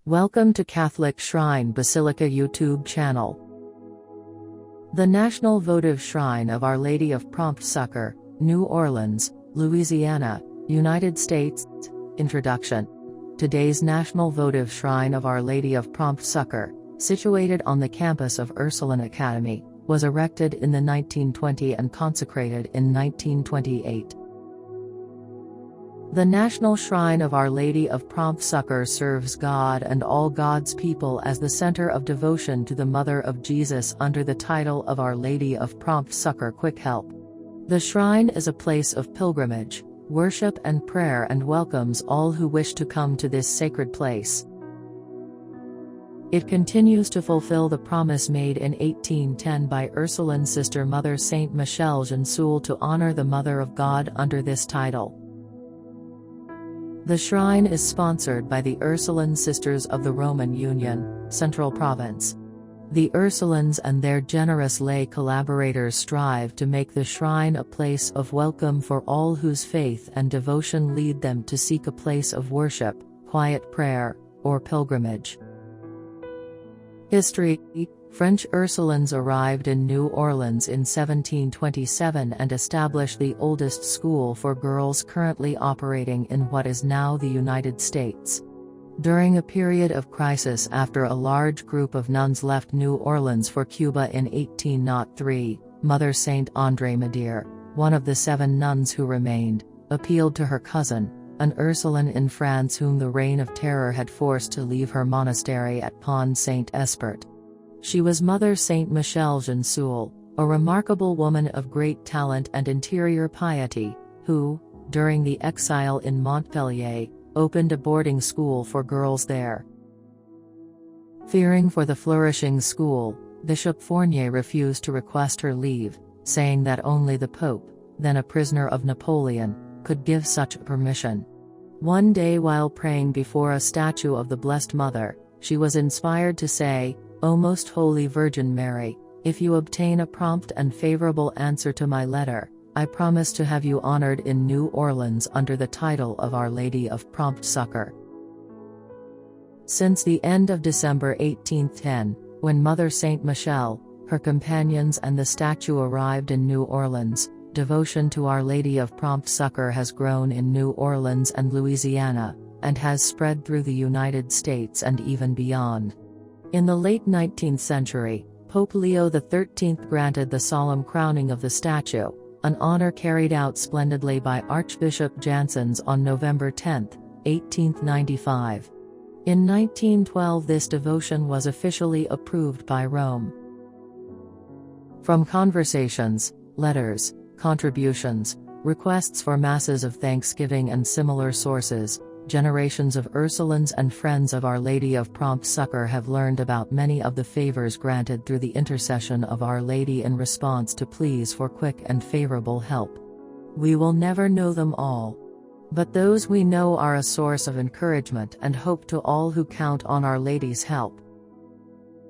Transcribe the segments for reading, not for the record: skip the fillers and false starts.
Welcome to Catholic Shrine Basilica YouTube channel. The National Votive Shrine of Our Lady of Prompt Succor, New Orleans, Louisiana, United States. Introduction. Today's National Votive Shrine of Our Lady of Prompt Succor, situated on the campus of Ursuline Academy, was erected in the 1920 and consecrated in 1928. The National Shrine of Our Lady of Prompt Succor serves God and all God's people as the center of devotion to the Mother of Jesus under the title of Our Lady of Prompt Succor Quick Help. The shrine is a place of pilgrimage, worship and prayer and welcomes all who wish to come to this sacred place. It continues to fulfill the promise made in 1810 by Ursuline Sister Mother Saint Michelle Gensoul to honor the Mother of God under this title. The shrine is sponsored by the Ursuline Sisters of the Roman Union, Central Province. The Ursulines and their generous lay collaborators strive to make the shrine a place of welcome for all whose faith and devotion lead them to seek a place of worship, quiet prayer, or pilgrimage. History. French Ursulines arrived in New Orleans in 1727 and established the oldest school for girls currently operating in what is now the United States. During a period of crisis after a large group of nuns left New Orleans for Cuba in 1803, Mother Saint André Madier, one of the 7 nuns who remained, appealed to her cousin, an Ursuline in France whom the Reign of Terror had forced to leave her monastery at Pont Saint-Esprit. She was Mother Saint Michelle Gensoul, a remarkable woman of great talent and interior piety, who, during the exile in Montpellier, opened a boarding school for girls there. Fearing for the flourishing school, Bishop Fournier refused to request her leave, saying that only the Pope, then a prisoner of Napoleon, could give such permission. One day while praying before a statue of the Blessed Mother, she was inspired to say, "O Most Holy Virgin Mary, if you obtain a prompt and favorable answer to my letter, I promise to have you honored in New Orleans under the title of Our Lady of Prompt Succor." Since the end of December 1810, when Mother Saint Michelle, her companions and the statue arrived in New Orleans, devotion to Our Lady of Prompt Succor has grown in New Orleans and Louisiana, and has spread through the United States and even beyond. In the late 19th century, Pope Leo XIII granted the solemn crowning of the statue, an honor carried out splendidly by Archbishop Janssens on November 10, 1895. In 1912 this devotion was officially approved by Rome. From conversations, letters, contributions, requests for masses of thanksgiving and similar sources, generations of Ursulines and friends of Our Lady of Prompt Succor have learned about many of the favors granted through the intercession of Our Lady in response to pleas for quick and favorable help. We will never know them all, but those we know are a source of encouragement and hope to all who count on Our Lady's help.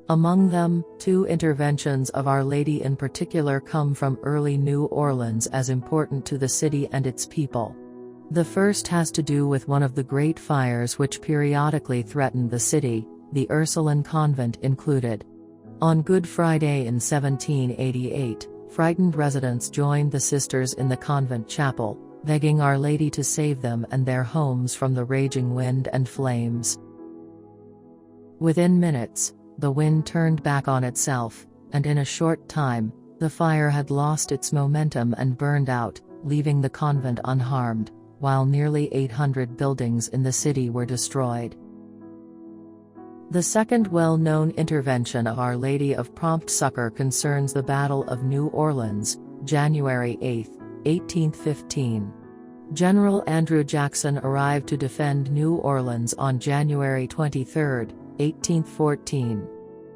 Among them, 2 interventions of Our Lady in particular come from early New Orleans as important to the city and its people. The first has to do with one of the great fires which periodically threatened the city, the Ursuline convent included. On Good Friday in 1788, frightened residents joined the sisters in the convent chapel, begging Our Lady to save them and their homes from the raging wind and flames. Within minutes, the wind turned back on itself, and in a short time, the fire had lost its momentum and burned out, leaving the convent unharmed, while nearly 800 buildings in the city were destroyed. The second well-known intervention of Our Lady of Prompt Succor concerns the Battle of New Orleans, January 8, 1815. General Andrew Jackson arrived to defend New Orleans on January 23, 1814.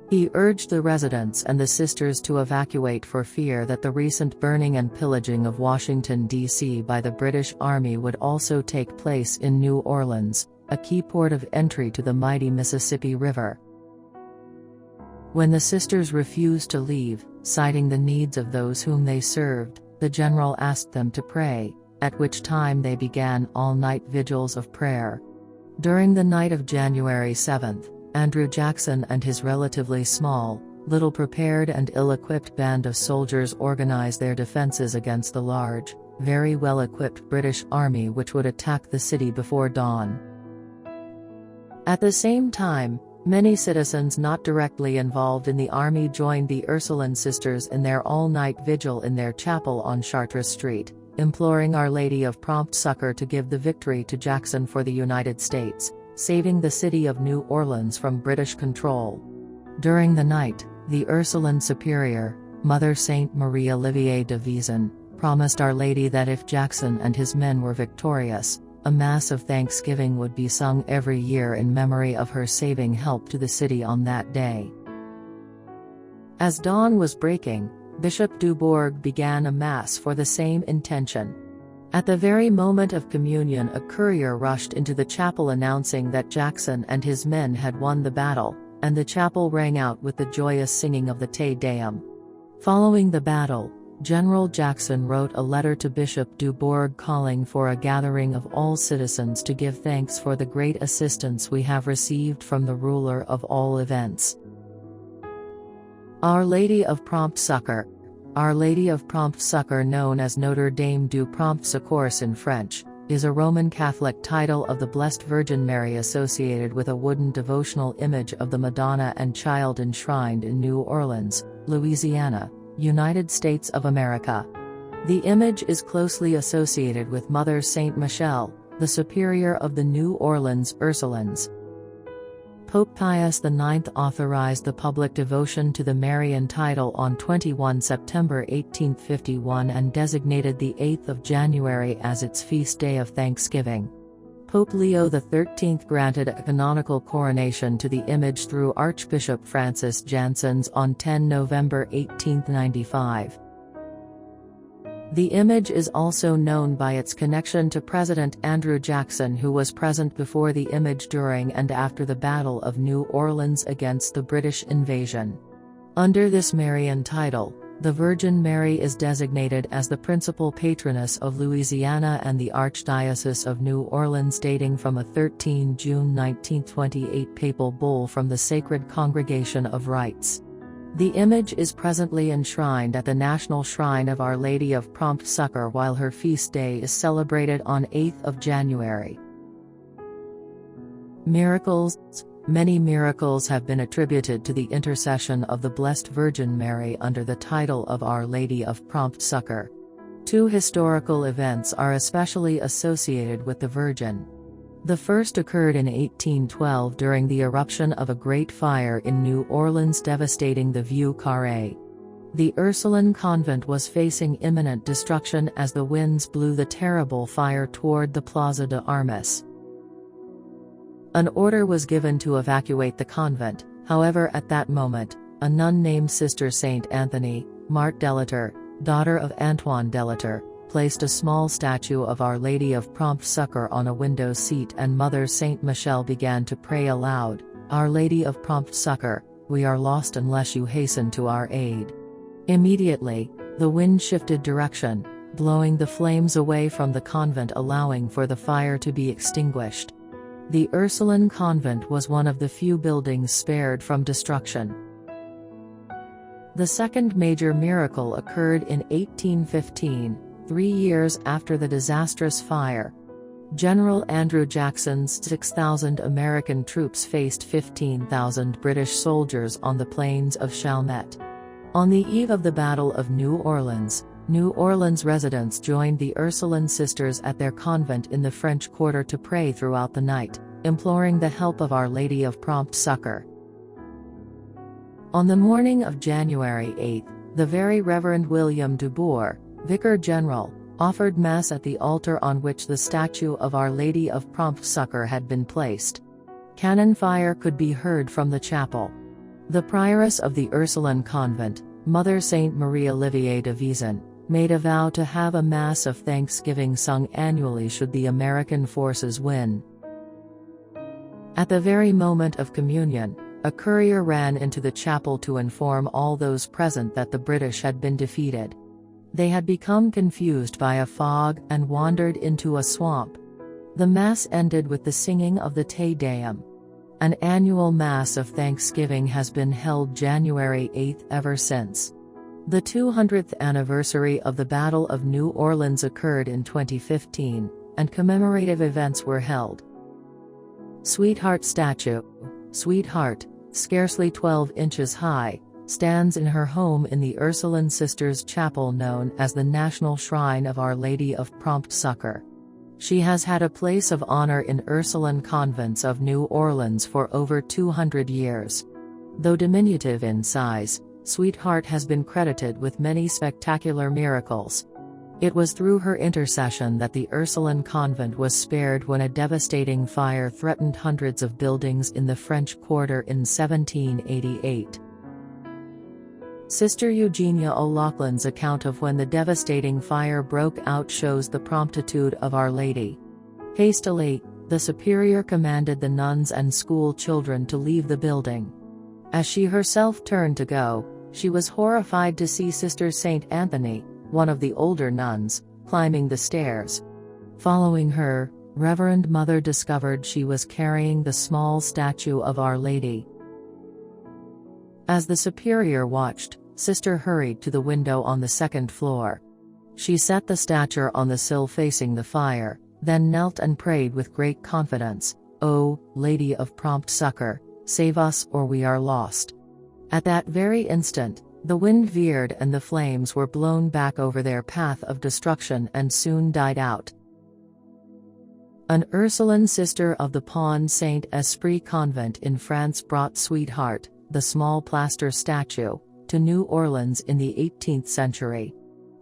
He urged the residents and the sisters to evacuate for fear that the recent burning and pillaging of Washington, D.C. by the British Army would also take place in New Orleans, a key port of entry to the mighty Mississippi River. When the sisters refused to leave, citing the needs of those whom they served, the general asked them to pray, at which time they began all-night vigils of prayer. During the night of January 7, Andrew Jackson and his relatively small, little prepared and ill-equipped band of soldiers organized their defenses against the large, very well-equipped British army which would attack the city before dawn. At the same time, many citizens not directly involved in the army joined the Ursuline sisters in their all-night vigil in their chapel on Chartres Street, imploring Our Lady of Prompt Succor to give the victory to Jackson for the United States, saving the city of New Orleans from British control. During the night, the Ursuline superior, Mother Saint Marie Olivier de Vezin, promised Our Lady that if Jackson and his men were victorious, a Mass of Thanksgiving would be sung every year in memory of her saving help to the city on that day. As dawn was breaking, Bishop Dubourg began a Mass for the same intention. At the very moment of communion, a courier rushed into the chapel announcing that Jackson and his men had won the battle, and the chapel rang out with the joyous singing of the Te Deum. Following the battle, General Jackson wrote a letter to Bishop Dubourg calling for a gathering of all citizens to give thanks for the great assistance we have received from the ruler of all events. Our Lady of Prompt Succor. Our Lady of Prompt Succor, known as Notre Dame du Prompt Secours in French, is a Roman Catholic title of the Blessed Virgin Mary associated with a wooden devotional image of the Madonna and Child enshrined in New Orleans, Louisiana, United States of America. The image is closely associated with Mother Saint Michelle, the superior of the New Orleans Ursulines. Pope Pius IX authorized the public devotion to the Marian title on 21 September 1851 and designated the 8th of January as its feast day of Thanksgiving. Pope Leo XIII granted a canonical coronation to the image through Archbishop Francis Janssens on 10 November 1895. The image is also known by its connection to President Andrew Jackson, who was present before the image during and after the Battle of New Orleans against the British invasion. Under this Marian title, the Virgin Mary is designated as the principal patroness of Louisiana and the Archdiocese of New Orleans, dating from a 13 June 1928 papal bull from the Sacred Congregation of Rites. The image is presently enshrined at the National Shrine of Our Lady of Prompt Succor, while her feast day is celebrated on 8th of January. Miracles. Many miracles have been attributed to the intercession of the Blessed Virgin Mary under the title of Our Lady of Prompt Succor. Two historical events are especially associated with the Virgin. The first occurred in 1812 during the eruption of a great fire in New Orleans, devastating the Vieux Carré. The Ursuline convent was facing imminent destruction as the winds blew the terrible fire toward the Plaza de Armas. An order was given to evacuate the convent. However, at that moment, a nun named Sister Saint Anthony, Marthe Delator, daughter of Antoine Delator, placed a small statue of Our Lady of Prompt Succor on a window seat, and Mother Saint Michelle began to pray aloud, "Our Lady of Prompt Succor, we are lost unless you hasten to our aid." Immediately, the wind shifted direction, blowing the flames away from the convent, allowing for the fire to be extinguished. The Ursuline convent was one of the few buildings spared from destruction. The second major miracle occurred in 1815, 3 years after the disastrous fire. General Andrew Jackson's 6,000 American troops faced 15,000 British soldiers on the plains of Chalmette. On the eve of the Battle of New Orleans residents joined the Ursuline sisters at their convent in the French Quarter to pray throughout the night, imploring the help of Our Lady of Prompt Succor. On the morning of January 8, the Very Reverend William Dubourg, Vicar General, offered Mass at the altar on which the statue of Our Lady of Prompt Succor had been placed. Cannon fire could be heard from the chapel. The prioress of the Ursuline convent, Mother Saint Marie Olivier de Vezin, made a vow to have a Mass of Thanksgiving sung annually should the American forces win. At the very moment of communion, a courier ran into the chapel to inform all those present that the British had been defeated. They had become confused by a fog and wandered into a swamp. The Mass ended with the singing of the Te Deum. An annual Mass of Thanksgiving has been held January 8 ever since. The 200th anniversary of the Battle of New Orleans occurred in 2015, and commemorative events were held. Sweetheart statue. Sweetheart, scarcely 12 inches high, stands in her home in the Ursuline Sisters Chapel known as the National Shrine of Our Lady of Prompt Succor. She has had a place of honor in Ursuline convents of New Orleans for over 200 years. Though diminutive in size, Sweetheart has been credited with many spectacular miracles. It was through her intercession that the Ursuline convent was spared when a devastating fire threatened hundreds of buildings in the French Quarter in 1788. Sister Eugenia O'Loughlin's account of when the devastating fire broke out shows the promptitude of Our Lady. Hastily, the superior commanded the nuns and school children to leave the building. As she herself turned to go, she was horrified to see Sister Saint Anthony, one of the older nuns, climbing the stairs. Following her, Reverend Mother discovered she was carrying the small statue of Our Lady. As the superior watched, Sister hurried to the window on the second floor. She set the statue on the sill facing the fire, then knelt and prayed with great confidence, "O Lady of Prompt Succor, save us or we are lost." At that very instant, the wind veered and the flames were blown back over their path of destruction and soon died out. An Ursuline sister of the Pont Saint-Esprit convent in France brought Sweetheart, the small plaster statue, to New Orleans in the 18th century.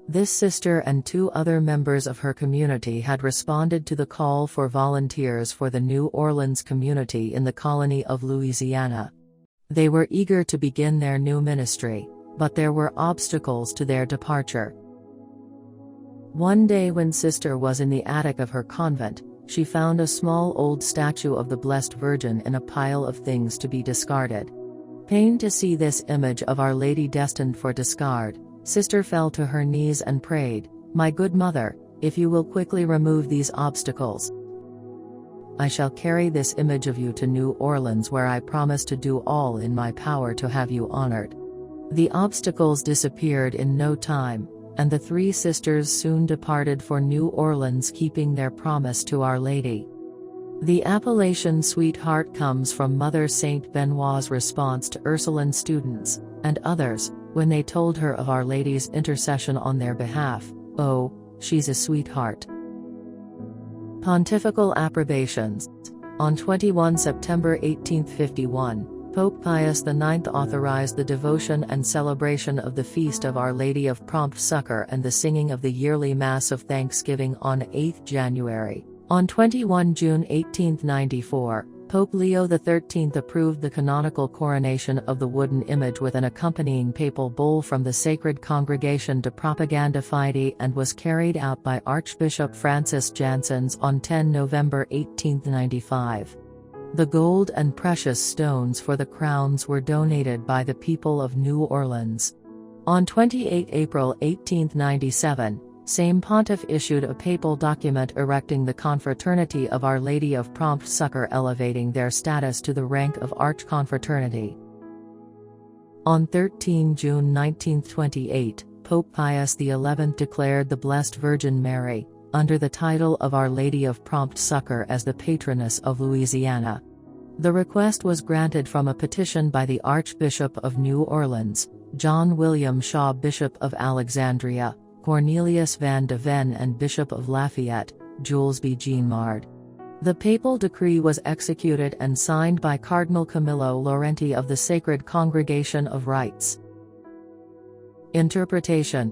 This sister and 2 other members of her community had responded to the call for volunteers for the New Orleans community in the colony of Louisiana. They were eager to begin their new ministry, but there were obstacles to their departure. One day when Sister was in the attic of her convent, she found a small old statue of the Blessed Virgin in a pile of things to be discarded. Pained to see this image of Our Lady destined for discard, Sister fell to her knees and prayed, "My good mother, if you will quickly remove these obstacles, I shall carry this image of you to New Orleans where I promise to do all in my power to have you honored." The obstacles disappeared in no time, and the 3 sisters soon departed for New Orleans keeping their promise to Our Lady. The appellation Sweetheart comes from Mother Saint Benoit's response to Ursuline students, and others, when they told her of Our Lady's intercession on their behalf, "Oh, she's a sweetheart." Pontifical approbations. On 21 September 1851, Pope Pius IX authorized the devotion and celebration of the Feast of Our Lady of Prompt Succor and the singing of the yearly Mass of Thanksgiving on 8 January. On 21 June 1894, Pope Leo XIII approved the canonical coronation of the wooden image with an accompanying papal bull from the Sacred Congregation de Propaganda Fide and was carried out by Archbishop Francis Janssens on 10 November 1895. The gold and precious stones for the crowns were donated by the people of New Orleans. On 28 April 1897, same pontiff issued a papal document erecting the Confraternity of Our Lady of Prompt Succor, elevating their status to the rank of Archconfraternity. On 13 June 1928, Pope Pius XI declared the Blessed Virgin Mary, under the title of Our Lady of Prompt Succor, as the Patroness of Louisiana. The request was granted from a petition by the Archbishop of New Orleans, John William Shaw, Bishop of Alexandria, Cornelius Van de Ven, and Bishop of Lafayette, Jules B. Jeanmard. The papal decree was executed and signed by Cardinal Camillo Laurenti of the Sacred Congregation of Rites. Interpretation.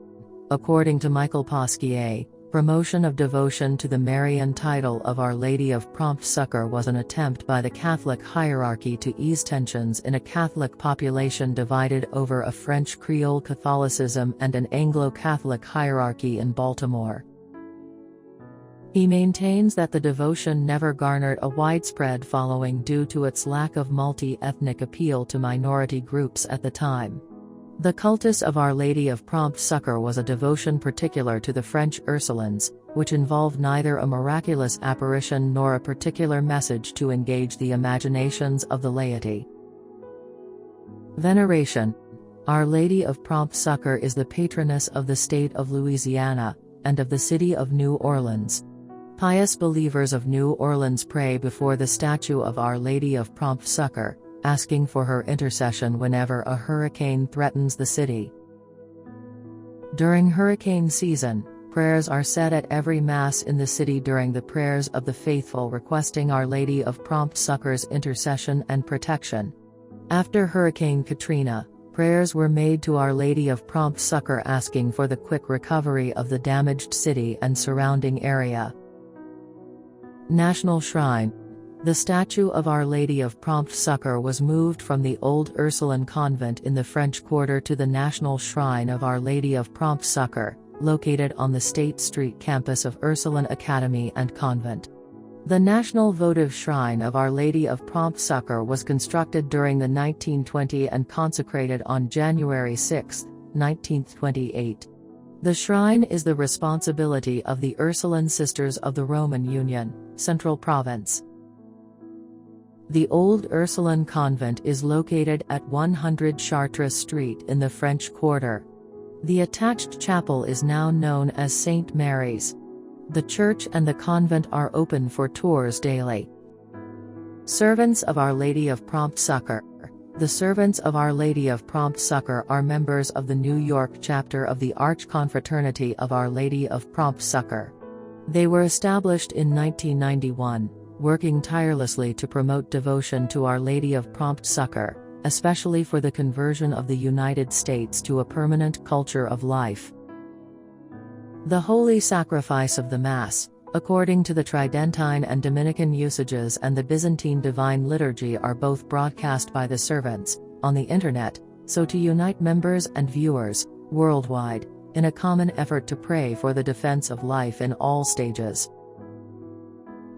According to Michael Pasquier, promotion of devotion to the Marian title of Our Lady of Prompt Succor was an attempt by the Catholic hierarchy to ease tensions in a Catholic population divided over a French Creole Catholicism and an Anglo-Catholic hierarchy in Baltimore. He maintains that the devotion never garnered a widespread following due to its lack of multi-ethnic appeal to minority groups at the time. The cultus of Our Lady of Prompt Succor was a devotion particular to the French Ursulines, which involve neither a miraculous apparition nor a particular message to engage the imaginations of the laity. Veneration. Our Lady of Prompt Succor is the patroness of the state of Louisiana, and of the city of New Orleans. Pious believers of New Orleans pray before the statue of Our Lady of Prompt Succor, asking for her intercession whenever a hurricane threatens the city. During hurricane season, prayers are said at every Mass in the city during the prayers of the faithful requesting Our Lady of Prompt Succor's intercession and protection. After Hurricane Katrina, prayers were made to Our Lady of Prompt Succor asking for the quick recovery of the damaged city and surrounding area. National Shrine. The statue of Our Lady of Prompt Succor was moved from the old Ursuline convent in the French Quarter to the National Shrine of Our Lady of Prompt Succor, located on the State Street campus of Ursuline Academy and Convent. The National Votive Shrine of Our Lady of Prompt Succor was constructed during the 1920s and consecrated on January 6, 1928. The shrine is the responsibility of the Ursuline Sisters of the Roman Union, Central Province. The old Ursuline convent is located at 100 Chartres Street in the French Quarter. The attached chapel is now known as St. Mary's. The church and the convent are open for tours daily. Servants of Our Lady of Prompt Succor. The Servants of Our Lady of Prompt Succor are members of the New York chapter of the Archconfraternity of Our Lady of Prompt Succor. They were established in 1991, working tirelessly to promote devotion to Our Lady of Prompt Succor, especially for the conversion of the United States to a permanent culture of life. The Holy Sacrifice of the Mass, according to the Tridentine and Dominican usages and the Byzantine Divine Liturgy, are both broadcast by the servants, on the Internet, so to unite members and viewers, worldwide, in a common effort to pray for the defense of life in all stages.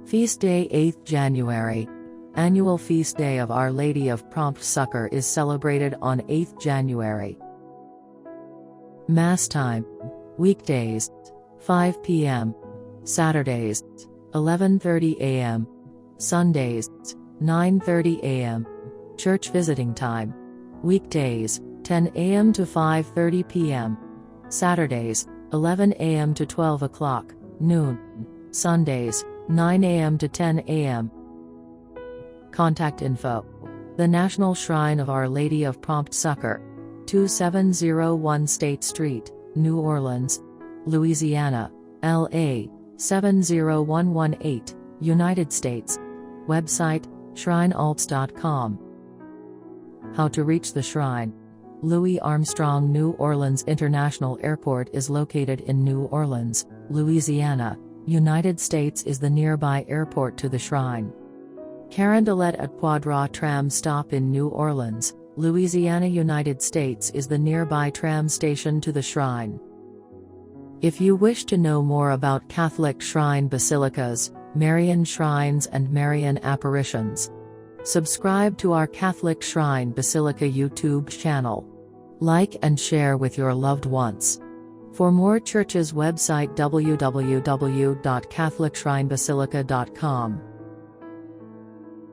Feast Day 8th January. Annual Feast Day of Our Lady of Prompt Succor is celebrated on 8th January. Mass time. Weekdays, 5 p.m. Saturdays, 11:30 a.m. Sundays, 9:30 a.m. Church visiting time. Weekdays, 10 a.m. to 5:30 p.m. Saturdays, 11 a.m. to 12 o'clock, noon. Sundays, 9 a.m. to 10 a.m. Contact info. The National Shrine of Our Lady of Prompt Succor, 2701 State Street, New Orleans, Louisiana, LA, 70118, United States. Website, shrinealps.com. How to reach the shrine. Louis Armstrong New Orleans International Airport is located in New Orleans, Louisiana, United States is the nearby airport to the shrine. Carondelet at Quadra tram stop in New Orleans, Louisiana, United States is the nearby tram station to the shrine. If you wish to know more about Catholic shrine basilicas, Marian shrines and Marian apparitions, subscribe to our Catholic Shrine Basilica YouTube channel. Like and share with your loved ones. For more churches website www.catholicshrinebasilica.com.